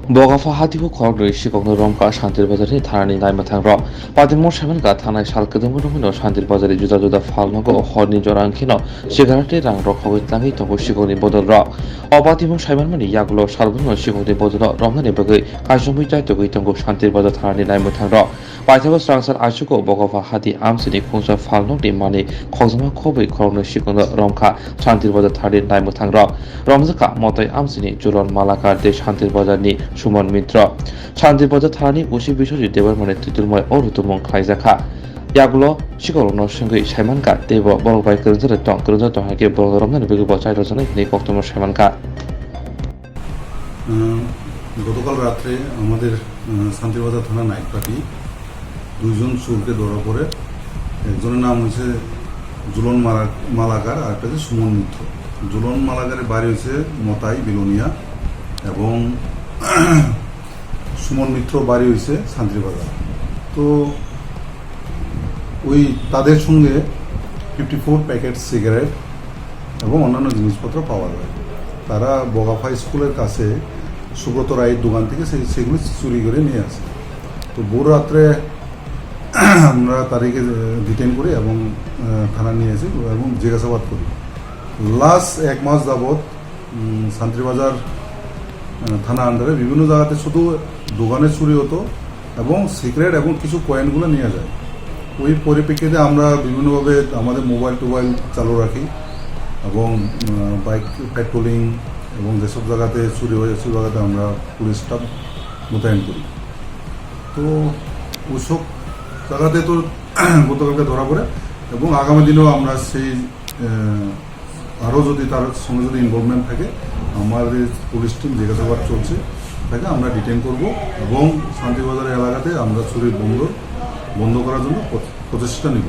बगाफा हातिखौ खरगै सिगाङावनो रंका शान्तिर बाजारनि थानानै नायमा थांग्र पादिमर सामेनका थानाय सालकदोंमोन रमिनो शान्तिर बाजारनि जुदा जुदा फालमागो हरनि जरांखिनो सिगारेटे रां रखगै तांगै तंगो सिगांनि बदल र अपातिमो साइमानमानि यागुलो सालगुनो सिगांनि बदल रमनानि बगै काजमै जायतगै तंगो शान्तिर बाजार थानानै नायमा थांग्र पाइथाबो स्रांसार आइसुको बगाफा हाति आमसिनि खुंसा फालनगनि माने खजमा खबै खरगनो सिगांनो रंका शान्तिर बाजार थानानै नायमा थांग्र रमजाका मतै आमसिनि जुरन मालाकार दे शान्तिर बाजारनि সুমন মিত্র শান্তিবাজার থানানি উসি বিশ্বজিৎ দেবার মানে তুতুলময় ও রুতুমং খাইজাখা ইয়াগুলো শিকরণ সঙ্গে সাইমানকা দেব বড়বাই করঞ্জার টহাকে বড় রমনানি বেগে বচাই রচনা তিনি কক্তম সাইমানকা গতকাল রাত্রে আমাদের শান্তিবাজার থানা নাইট পার্টি দুইজন চোরকে ধরা পড়ে একজনের নাম হচ্ছে জুলন মালাকার আর একটা হচ্ছে সুমন মিত্র। জুলন মালাকারের বাড়ি হচ্ছে মতাই বিলোনিয়া এবং সুমন মিত্র বাড়ি হয়েছে শান্তিবাজার। তো ওই তাদের সঙ্গে 54 প্যাকেট সিগারেট এবং অন্যান্য জিনিসপত্র পাওয়া যায়। তারা বগাফা স্কুলের কাছে সুব্রত রায়ের দোকান থেকে সেগুলো চুরি করে নিয়ে আসে। তো ভোর রাত্রে আমরা তাদেরকে ডিটেইন করি এবং থানা নিয়ে এসে এবং জিজ্ঞাসাবাদ করি। লাস্ট 1 মাস যাবৎ শান্তিবাজার থানা আন্ডারে বিভিন্ন জায়গাতে শুধু দোকানে চুরি হতো এবং সিগারেট এবং কিছু কয়েনগুলো নিয়ে যায়। ওই পরিপ্রেক্ষিতে আমরা বিভিন্নভাবে আমাদের মোবাইল টোবাইল চালু রাখি এবং বাইক পেট্রোলিং এবং যেসব জায়গাতে চুরি হয়ে সেই জায়গাতে আমরা পুলিশ স্টাফ মোতায়েন করি। তো ওইসব জায়গাতে তো গতকালকে ধরা পড়ে এবং আগামী দিনেও আমরা সেই আরও যদি তার সঙ্গে যদি ইনভলভমেন্ট থাকে আমাদের পুলিশ টিম জিজ্ঞাসাবাদ চলছে তাকে আমরা ডিটেইন করব এবং শান্তিবাজার এলাকাতে আমরা চুরি বন্ধ করার জন্য প্রচেষ্টা নেব।